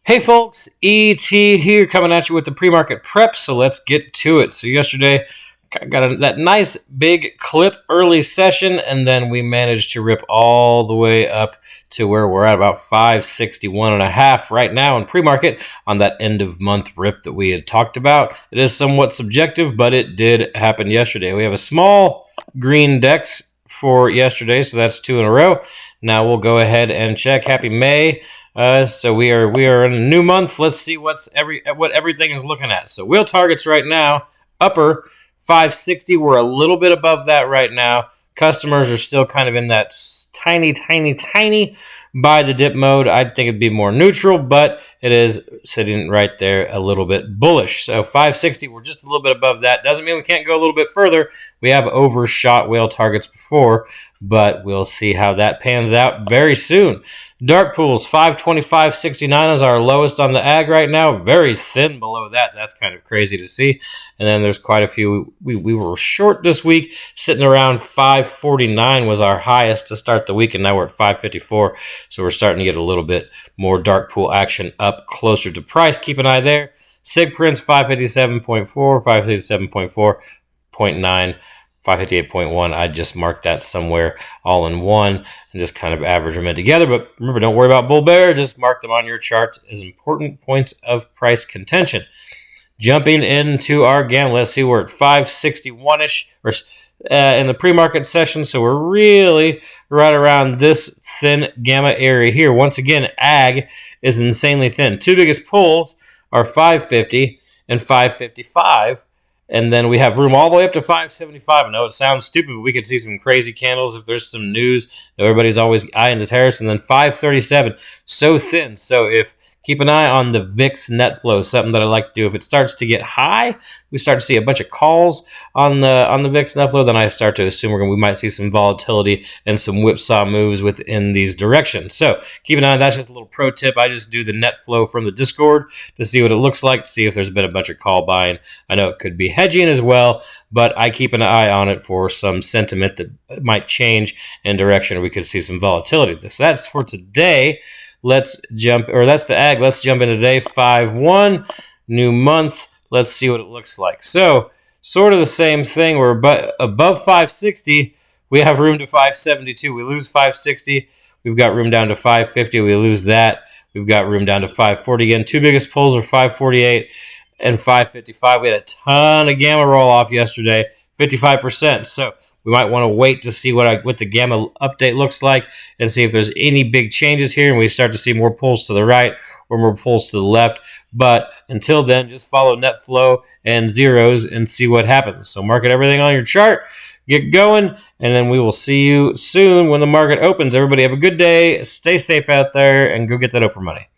Hey folks, ET here coming at you with the pre-market prep, so let's get to it. So yesterday, got that nice big clip early session, and then we managed to rip all the way up to where we're at about 561.5 right now in pre-market on that end of month rip that we had talked about. It is somewhat subjective, but it did happen yesterday. We have a small green DEX for yesterday, so that's 2 in a row. Now we'll go ahead and check. Happy May. So we are in a new month. Let's see what everything is looking at. So wheel targets right now, upper 560. We're a little bit above that right now. Customers are still kind of in that tiny buy the dip mode. I'd think it'd be more neutral, but it is sitting right there a little bit bullish. So 560, we're just a little bit above that. Doesn't mean we can't go a little bit further. We have overshot whale targets before, but we'll see how that pans out very soon. Dark pools, 525.69 is our lowest on the ag right now. Very thin below that. That's kind of crazy to see. And then there's quite a few. We were short this week, sitting around 549 was our highest to start the week, and now we're at 554. So we're starting to get a little bit more dark pool action up closer to price. Keep an eye there. Sig prints, 557.4, 557.4, 0.9. 558.1. I just marked that somewhere all in one and just kind of average them in together. But remember, don't worry about bull bear. Just mark them on your charts as important points of price contention. Jumping into our gamma, let's see, we're at 561-ish in the pre-market session. So we're really right around this thin gamma area here. Once again, ag is insanely thin. Two biggest pulls are 550 and 555. And then we have room all the way up to 575. I know it sounds stupid, but we could see some crazy candles if there's some news. Everybody's always eyeing the tariffs. And then 537, so thin. So keep an eye on the VIX net flow, something that I like to do. If it starts to get high, we start to see a bunch of calls on the VIX net flow, then I start to assume we might see some volatility and some whipsaw moves within these directions. So keep an eye on that. That's just a little pro tip. I just do the net flow from the Discord to see what it looks like, to see if there's been a bunch of call buying. I know it could be hedging as well, but I keep an eye on it for some sentiment that might change in direction, or we could see some volatility. So that's for today. That's the ag. Let's jump into today, 5-1, new month. Let's see what it looks like. So, sort of the same thing. We're above 560. We have room to 572. We lose 560. We've got room down to 550. We lose that. We've got room down to 540 again. Two biggest pulls are 548 and 555. We had a ton of gamma roll off yesterday, 55%. So, we might want to wait to see what the gamma update looks like and see if there's any big changes here and we start to see more pulls to the right or more pulls to the left. But until then, just follow net flow and zeros and see what happens. So market everything on your chart, get going, and then we will see you soon when the market opens. Everybody have a good day, stay safe out there, and go get that Oprah money.